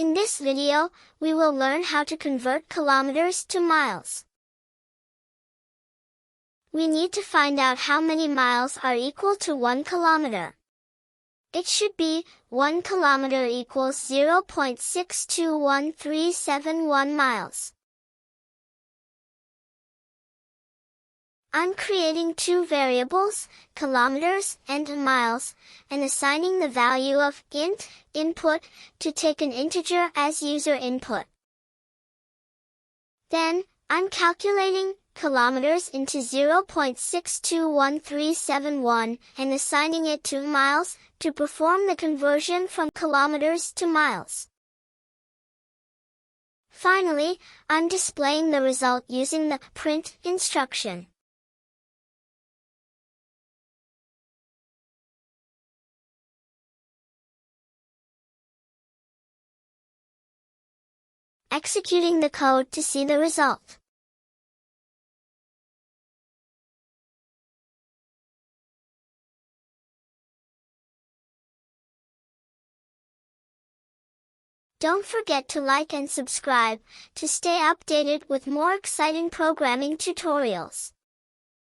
In this video, we will learn how to convert kilometers to miles. We need to find out how many miles are equal to 1 kilometer. It should be 1 kilometer equals 0.621371 miles. I'm creating two variables, kilometers and miles, and assigning the value of int input to take an integer as user input. Then, I'm calculating kilometers into 0.621371 and assigning it to miles to perform the conversion from kilometers to miles. Finally, I'm displaying the result using the print instruction. Executing the code to see the result. Don't forget to like and subscribe to stay updated with more exciting programming tutorials.